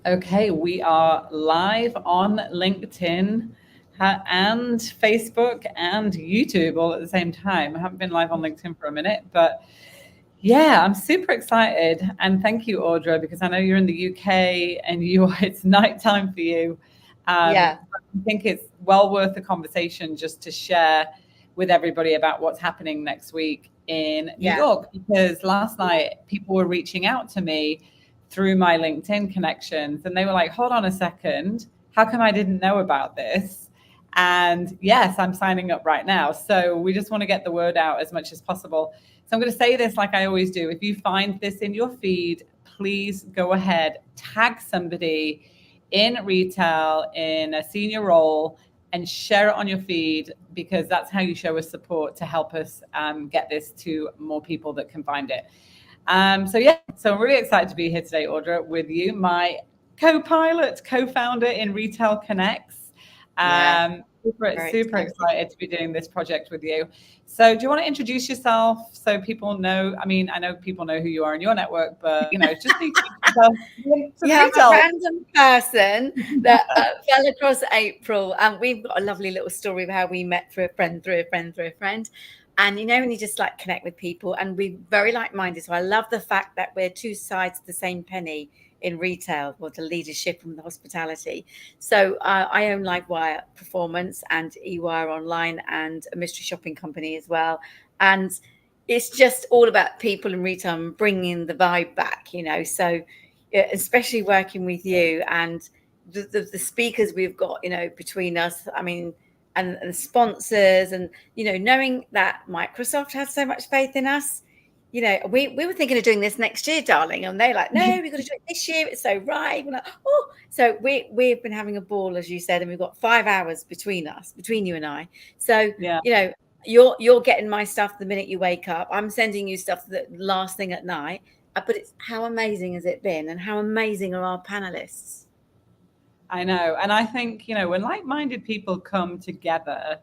Okay, we are live on LinkedIn and Facebook and YouTube all at the same time. I haven't been live on LinkedIn for a minute, but yeah, I'm super excited. And thank you, Audra, because I know you're in the UK and it's nighttime for you. Yeah, I think it's well worth the conversation just to share with everybody about what's happening next week in New yeah, York, because last night people were reaching out to me through my LinkedIn connections and they were like, hold on a second, how come I didn't know about this? And yes, I'm signing up right now. So we just want to get the word out as much as possible. So I'm going to say this like I always do. If you find this in your feed, please go ahead, tag somebody in retail in a senior role and share it on your feed, because that's how you show us support to help us get this to more people that can find it. So I'm really excited to be here today, Audra, with you, my co-pilot, co-founder in Retail ConX. yeah. Very Super excited. excited to be doing this project with you. So do you want to introduce yourself so people know? I mean, I know people know who you are in your network, but just introduce yourself to Yeah, I'm a retail. random person that fell across April, and we've got a lovely little story of how we met through a friend, through a friend, through a friend. And when you just like connect with people, and we're very like-minded. So I love the fact that we're two sides of the same penny in retail, or the leadership and the hospitality. So I own Livewire Performance and eWire Online and a mystery shopping company as well. And it's just all about people in retail and bringing the vibe back. So yeah, especially working with you and the speakers we've got, between us. I mean, and sponsors, and knowing that Microsoft has so much faith in us. We were thinking of doing this next year, darling, and they're like, no, we've got to do it this year. It's so right. We're like, oh, so we've been having a ball, as you said, and we've got 5 hours between us, between you and I. So Yeah. you're getting my stuff the minute you wake up. I'm sending you stuff the last thing at night. But it's how amazing has it been, and how amazing are our panelists? I know. And I think, when like-minded people come together,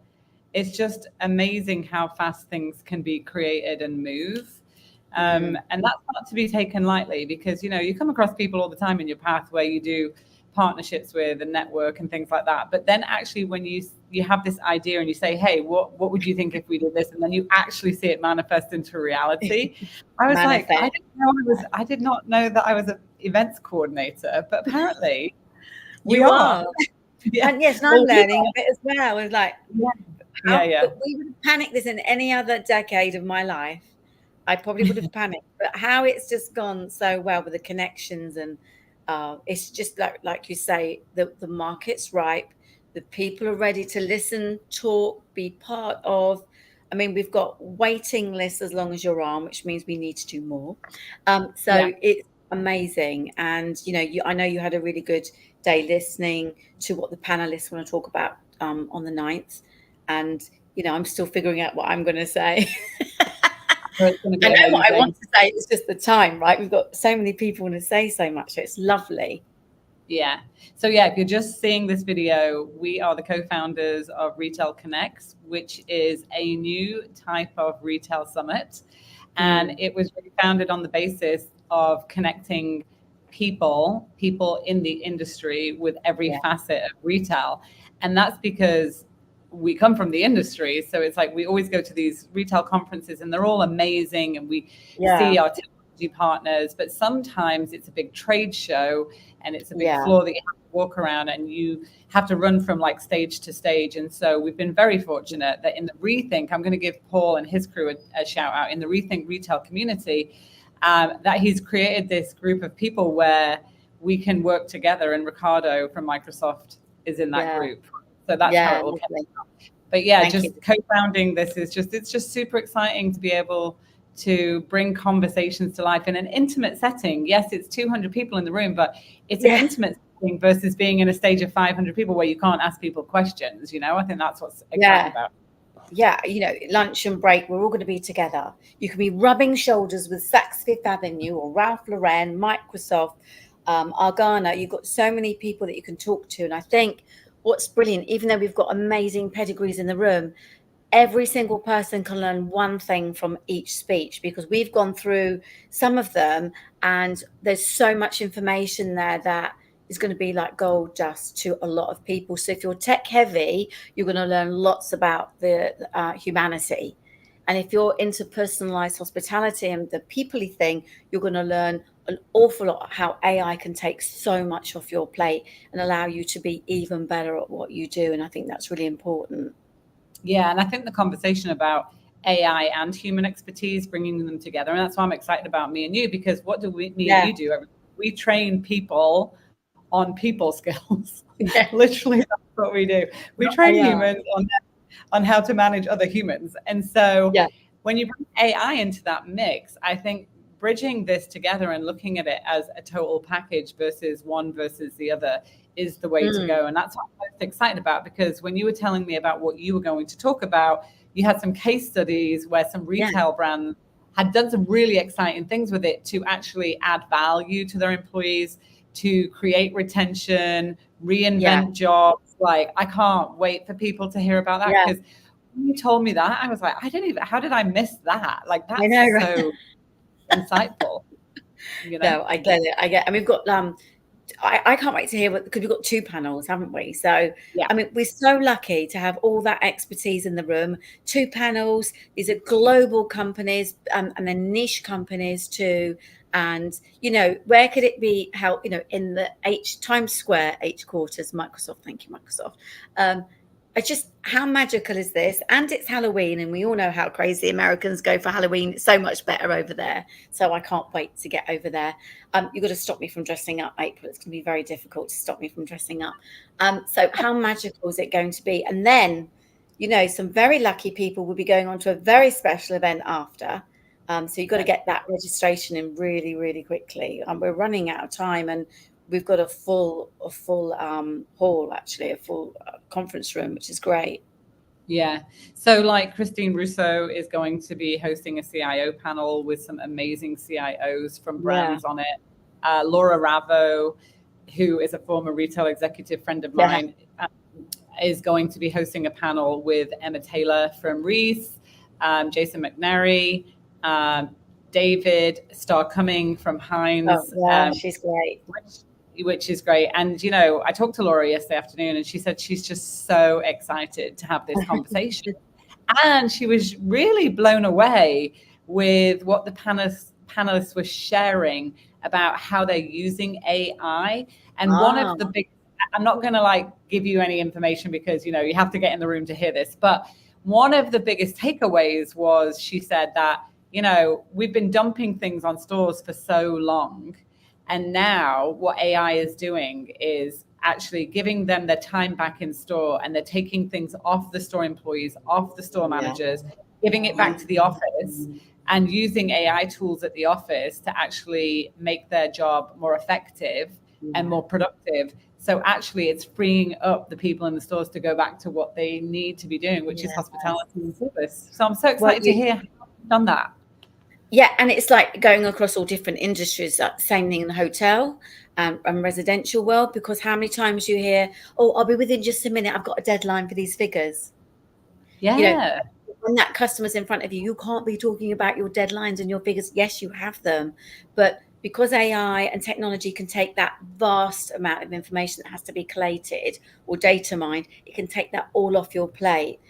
it's just amazing how fast things can be created and move. Mm, And that's not to be taken lightly, because, you come across people all the time in your path where you do partnerships with and network and things like that. But then actually when you have this idea and you say, hey, what would you think if we did this? And then you actually see it manifest into reality. I was like, manifest. I did not know that I was an events coordinator, but apparently we You are. are. Yeah. And yes, and I'm Well, we learning a bit as well. It's like, are. Yeah. how Yeah. but we would have panicked this in any other decade of my life. I probably would have panicked. But how it's just gone so well with the connections, and it's just like you say, the market's ripe, the people are ready to listen, talk, be part of. I mean, we've got waiting lists as long as you're on, which means we need to do more. Yeah. So it's amazing. And I know you had a really good day listening to what the panelists want to talk about on the 9th. And I'm still figuring out what I'm going to say. So it's going to I be know what I amazing. want to say. It's just the time, right? We've got so many people want to say so much. So it's lovely. Yeah. So yeah, if you're just seeing this video, we are the co-founders of Retail ConX, which is a new type of retail summit. And Mm, it was really founded on the basis of connecting people in the industry with every yeah, facet of retail. And that's because we come from the industry. So it's like we always go to these retail conferences and they're all amazing and we yeah, see our technology partners, but sometimes it's a big trade show and it's a big yeah, floor that you have to walk around and you have to run from like stage to stage. And so we've been very fortunate that in the Rethink, I'm going to give Paul and his crew a shout out, in the Rethink retail community, that he's created this group of people where we can work together, and Ricardo from Microsoft is in that yeah, group. So that's how yeah. it all came. Lovely. But yeah, Thank you. just co-founding this is it's just super exciting to be able to bring conversations to life in an intimate setting. Yes, it's 200 people in the room, but it's an Yeah, intimate setting versus being in a stage of 500 people where you can't ask people questions. I think that's what's exciting yeah, about yeah. Lunch and break, we're all going to be together. You can be rubbing shoulders with Saks Fifth Avenue or Ralph Lauren, Microsoft, Argana. You've got so many people that you can talk to. And I think what's brilliant, even though we've got amazing pedigrees in the room, every single person can learn one thing from each speech, because we've gone through some of them and there's so much information there that is going to be like gold dust to a lot of people. So if you're tech heavy, you're going to learn lots about the humanity. And if you're into personalized hospitality and the people-y thing, you're going to learn an awful lot how AI can take so much off your plate and allow you to be even better at what you do. And I think that's really important. Yeah, and I think the conversation about AI and human expertise, bringing them together, and that's why I'm excited about me and you, because what do me and you do? We train people on people skills. Yeah. Literally, that's what we do. We train humans on how to manage other humans. And so when you bring AI into that mix, I think bridging this together and looking at it as a total package versus one versus the other is the way to go. And that's what I'm most excited about, because when you were telling me about what you were going to talk about, you had some case studies where some retail brands had done some really exciting things with it to actually add value to their employees, to create retention, reinvent jobs. Like, I can't wait for people to hear about that, because when you told me that, I was like, how did I miss that? Like, that's so insightful. You know? No, I get it. And we've got I can't wait to hear because we've got 2 panels, haven't we? So I mean, we're so lucky to have all that expertise in the room. 2 panels. These are global companies, and they're niche companies too. And where could it be held? In the Times Square, H quarters, Microsoft. Thank you, Microsoft. It's just, how magical is this? And it's Halloween, and we all know how crazy Americans go for Halloween. It's so much better over there. So I can't wait to get over there. You've got to stop me from dressing up, April. It's going to be very difficult to stop me from dressing up. So how magical is it going to be? And then, some very lucky people will be going on to a very special event after. So you've got to get that registration in really, really quickly. We're running out of time, and we've got a full hall, actually, a full conference room, which is great. Yeah. So like Christine Russo is going to be hosting a CIO panel with some amazing CIOs from brands on it. Laura Ravo, who is a former retail executive friend of mine, is going to be hosting a panel with Emma Taylor from Reese, Jason McNary, David Starr-Cumming from Heinz. She's great. Which is great. And, I talked to Laura yesterday afternoon, and she said she's just so excited to have this conversation. And she was really blown away with what the panelists were sharing about how they're using AI. And one of the big, I'm not going to give you any information because, you have to get in the room to hear this. But one of the biggest takeaways was, she said that, we've been dumping things on stores for so long. And now what AI is doing is actually giving them their time back in store, and they're taking things off the store employees, off the store managers, giving it back to the office, and using AI tools at the office to actually make their job more effective and more productive. So actually it's freeing up the people in the stores to go back to what they need to be doing, which is hospitality and service. So I'm so excited to hear how you've done that. Yeah, and it's like going across all different industries. Same thing in the hotel and residential world, because how many times you hear, I'll be within just a minute, I've got a deadline for these figures. Yeah. When that customer's in front of you, you can't be talking about your deadlines and your figures. Yes, you have them, but because AI and technology can take that vast amount of information that has to be collated or data mined, it can take that all off your plate.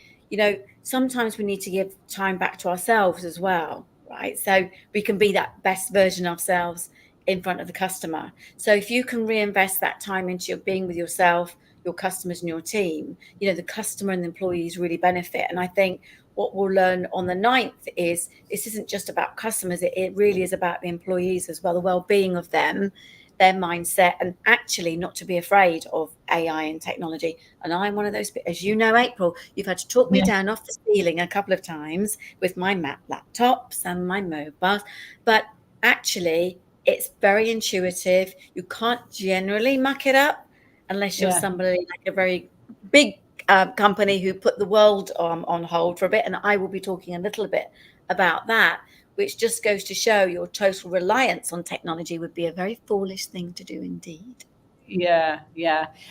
Sometimes we need to give time back to ourselves as well. Right. So we can be that best version of ourselves in front of the customer. So if you can reinvest that time into your being with yourself, your customers and your team, the customer and the employees really benefit. And I think what we'll learn on the 9th is this isn't just about customers. It really is about the employees as well, the well-being of them, their mindset, and actually not to be afraid of AI and technology. And I'm one of those, as you know, April, you've had to talk me down off the ceiling a couple of times with my Mac laptops and my mobiles, but actually it's very intuitive. You can't generally muck it up unless you're somebody like a very big company who put the world on hold for a bit. And I will be talking a little bit about that, which just goes to show your total reliance on technology would be a very foolish thing to do indeed. Yeah.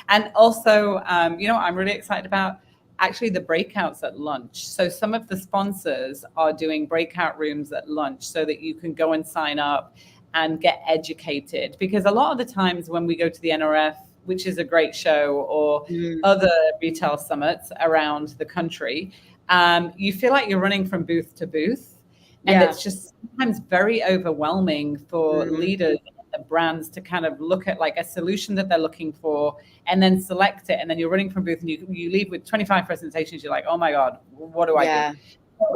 And also, I'm really excited about actually the breakouts at lunch. So some of the sponsors are doing breakout rooms at lunch so that you can go and sign up and get educated. Because a lot of the times when we go to the NRF, which is a great show, or other retail summits around the country, you feel like you're running from booth to booth. And it's just sometimes very overwhelming for leaders and the brands to kind of look at like a solution that they're looking for and then select it. And then you're running from booth and you leave with 25 presentations. You're like, oh my God, what do I do?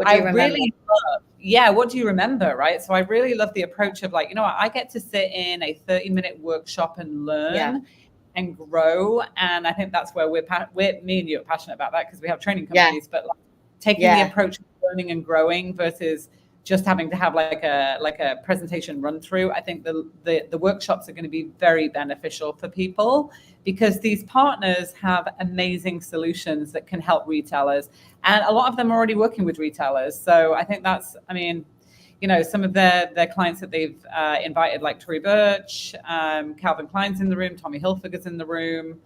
I really love, what do you remember, right? So I really love the approach of like, you know what, I get to sit in a 30-minute workshop and learn and grow. And I think that's where me and you are passionate about that, because we have training companies, but like taking the approach of learning and growing versus just having to have like a presentation run through. I think the workshops are going to be very beneficial for people, because these partners have amazing solutions that can help retailers, and a lot of them are already working with retailers. So I think that's, I mean, you know, some of their clients that they've invited, like Tory Burch, Calvin Klein's in the room, Tommy Hilfiger's in the room.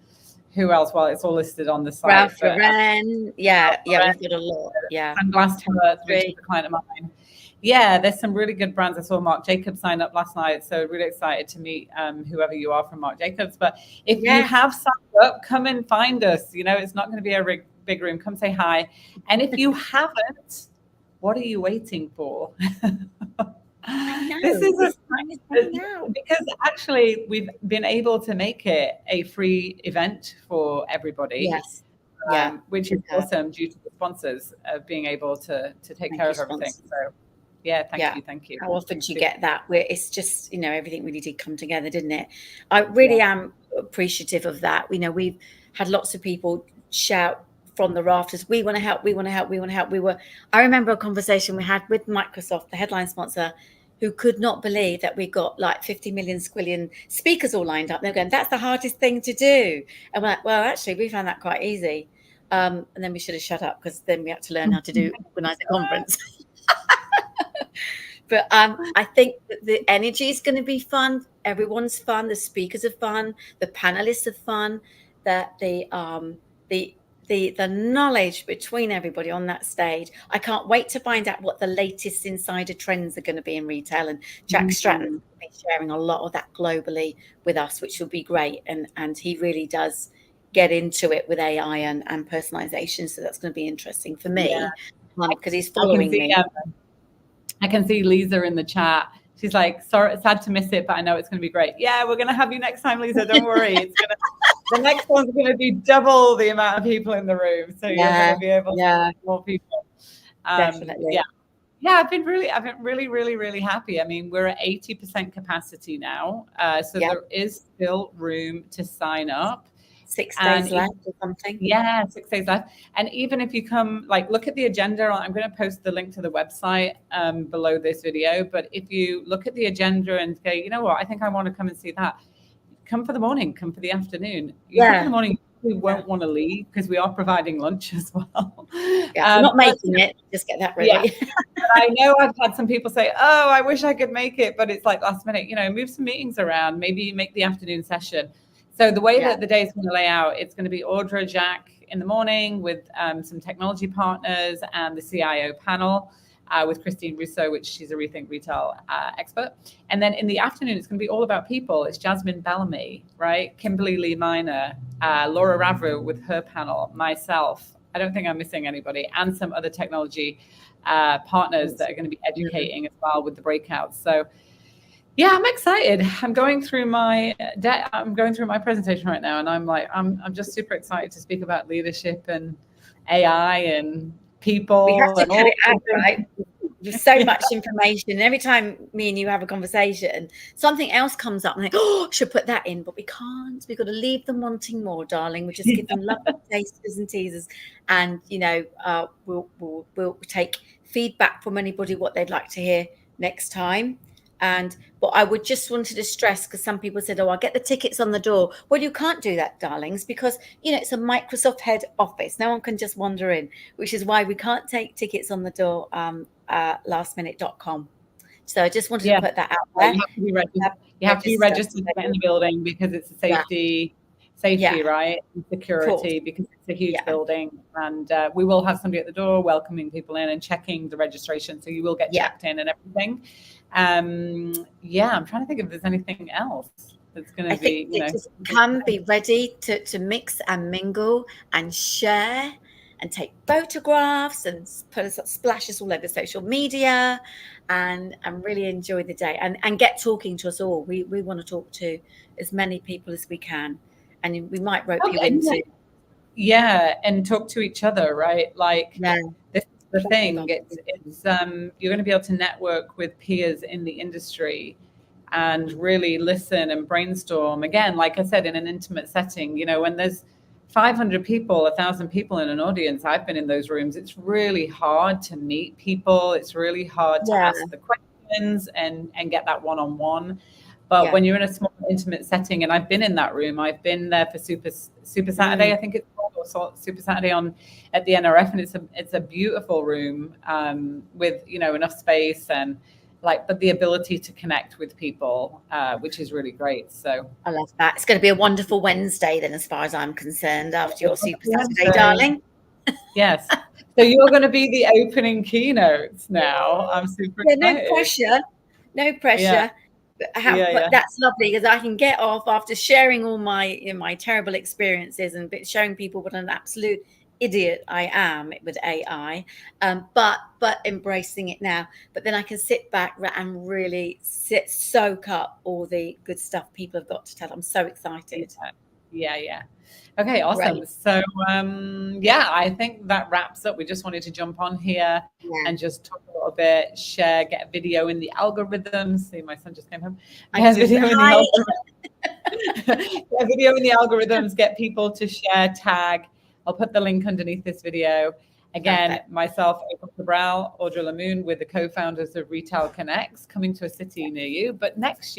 Who else? Well, it's all listed on the site. Ralph Lauren, we've got a lot. And Glass Tower, which is a client of mine. Yeah, there's some really good brands. I saw Marc Jacobs sign up last night, so really excited to meet whoever you are from Marc Jacobs. But if you have signed up, come and find us. You know, it's not going to be a big room. Come say hi. And if you haven't, what are you waiting for? This is because actually we've been able to make it a free event for everybody. Which is awesome due to the sponsors of being able to take care of everything. So thank you. How often do you get that where it's just, you know, everything really did come together, didn't it? I really am appreciative of that. You know, we've had lots of people shout from the rafters, we want to help, we want to help, we want to help. I remember a conversation we had with Microsoft, the headline sponsor, who could not believe that we got like 50 million squillion speakers all lined up. They're going, that's the hardest thing to do. And we're like, well, actually, we found that quite easy. And then we should have shut up, because then we had to learn how to organize a conference. But I think that the energy is going to be fun. Everyone's fun. The speakers are fun. The panelists are fun. That the knowledge between everybody on that stage. I can't wait to find out what the latest insider trends are going to be in retail. And Jack Stratton will be sharing a lot of that globally with us, which will be great. And he really does get into it with AI and personalization. So that's going to be interesting for me, because he's following me. I can see Lisa in the chat. She's like, sorry, sad to miss it, but I know it's going to be great. Yeah, we're going to have you next time, Lisa. Don't worry. The next one's going to be double the amount of people in the room. So you're going to be able to have more people. Definitely. Yeah, I've been really happy. I mean, we're at 80% capacity now. So there is still room to sign up. 6 days left or something. 6 days left. And even if you come, like, look at the agenda. I'm going to post the link to the website below this video. But if you look at the agenda and say, you know what, I think I want to come and see that, come for the morning, come for the afternoon. Come for the morning, we won't want to leave, because we are providing lunch as well. I'm not making it, just get that ready. I know I've had some people say, oh, I wish I could make it, but it's like last minute, you know, move some meetings around, maybe make the afternoon session. So the way that the day is going to lay out, it's going to be Audra, Jack in the morning with some technology partners and the CIO panel with Christine Russo, which she's a Rethink Retail expert. And then in the afternoon, it's going to be all about people. It's Jasmine Bellamy, right? Kimberly Lee Minor, Laura Ravru with her panel, myself. I don't think I'm missing anybody, and some other technology partners that are going to be educating as well with the breakouts. So yeah, I'm excited. I'm going through my presentation right now, and I'm like, I'm just super excited to speak about leadership and AI and people. We have to get it out, right? There's so much information. Every time me and you have a conversation, something else comes up, and I think, oh, should put that in, but we can't. We've got to leave them wanting more, darling. We just give them lovely tasters and teasers, and you know, we'll take feedback from anybody what they'd like to hear next time. But I would just wanted to stress, because some people said, oh, I'll get the tickets on the door. Well, you can't do that, darlings, because, you know, it's a Microsoft head office. No one can just wander in, which is why we can't take tickets on the door, lastminute.com. So I just wanted to put that out there. You have to be registered. You have to be registered to get in the building, because it's a safety, right? And security, because it's a huge building. And we will have somebody at the door welcoming people in and checking the registration. So you will get checked in and everything. Yeah, I'm trying to think if there's anything else that's going I to be, think just come, be ready to mix and mingle and share and take photographs and put splashes all over social media and really enjoy the day and get talking to us all. We want to talk to as many people as we can, and we might rope you into. Yeah, and talk to each other, right? Like, Yeah. this is the thing. It's you're going to be able to network with peers in the industry and really listen and brainstorm. Again, like I said, in an intimate setting, you know, when there's 500 people, 1,000 people in an audience, I've been in those rooms. It's really hard to meet people. It's really hard to ask the questions and get that one-on-one. But when you're in a small, intimate setting, and I've been in that room, I've been there for Super Saturday, I think it's called, or Super Saturday at the NRF, and it's a beautiful room with, you know, enough space and but the ability to connect with people, which is really great. So I love that. It's going to be a wonderful Wednesday then, as far as I'm concerned, after your Super Saturday, darling. Yes. So you're going to be the opening keynotes now. I'm super excited. No pressure. But that's lovely, because I can get off after sharing all my terrible experiences and showing people what an absolute idiot I am with AI, but embracing it now. But then I can sit back and really soak up all the good stuff people have got to tell. I'm so excited. Yeah. Okay, awesome. Great. So I think that wraps up. We just wanted to jump on here and just talk a little bit, share, get a video in the algorithms. See, my son just came home. Get a video in the algorithms, get people to share, tag. I'll put the link underneath this video. Again, myself, April Cabral, Audra Lamoon, we're the co-founders of Retail ConX, coming to a city near you. But next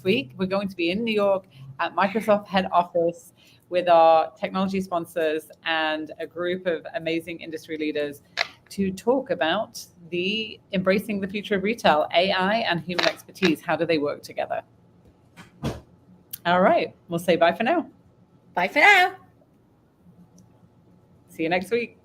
week, we're going to be in New York at Microsoft head office with our technology sponsors and a group of amazing industry leaders to talk about embracing the future of retail, AI and human expertise. How do they work together? All right, we'll say bye for now. Bye for now. See you next week.